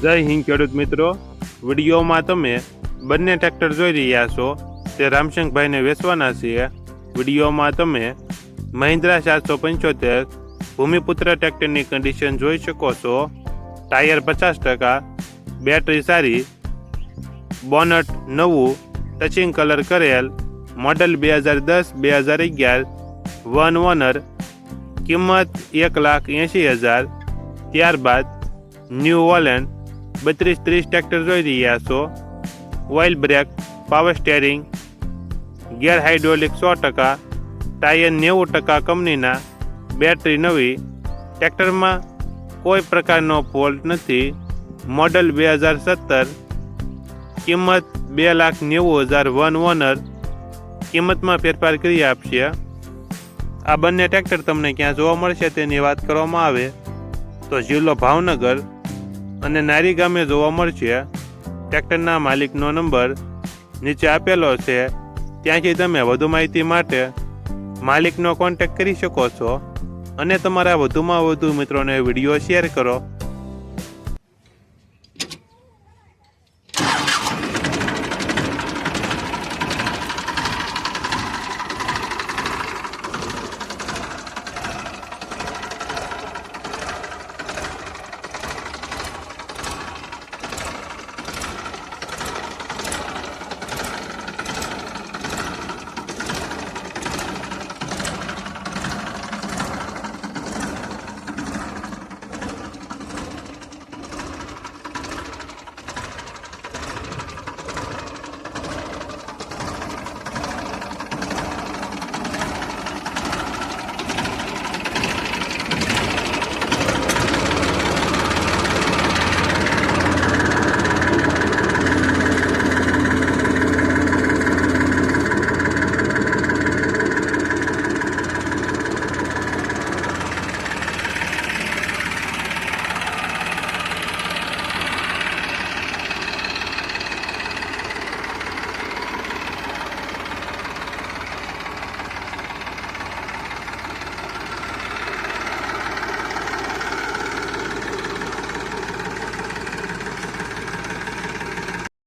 જય હિન્દ ખેડૂત મિત્રો, વિડીયોમાં તમે બંને ટ્રેક્ટર જોઈ રહ્યા છો તે રામશંકભાઈને વેચવાના છે. વિડીયોમાં તમે મહિન્દ્રા 775 ભૂમિપુત્ર ટ્રેક્ટરની કન્ડિશન જોઈ શકો છો. ટાયર 50%, બેટરી સારી, બોનટ નવું, ટચિંગ કલર કરેલ, મોડલ 2010-2011, વન ઓનર, કિંમત 1,80,000. ત્યારબાદ ન્યૂ હોલેન્ડ 32-30 ટ્રેક્ટર જોઈ રહ્યા છો. Oil brake, power steering, gear hydraulic 100%, tyre 90% કંપનીના, બેટરી નવી, ટ્રેક્ટરમાં કોઈ પ્રકારનો ફોલ્ટ નથી. મોડલ 2017, કિંમત 2,90,000, વન ઓનર, કિંમતમાં ફેરફાર કરી આપશે. આ બંને ટ્રેક્ટર તમને ક્યાં જોવા મળશે તેની વાત કરવામાં આવે તો જિલ્લો ભાવનગર અને નારી ગામે જોવા મળશે. ટ્રેક્ટરના માલિકનો નંબર નીચે આપેલો છે, ત્યાંથી તમે વધુ માહિતી માટે માલિકનો કોન્ટેક્ટ કરી શકો છો અને તમારા વધુમાં વધુ મિત્રોને વિડીયો શેર કરો.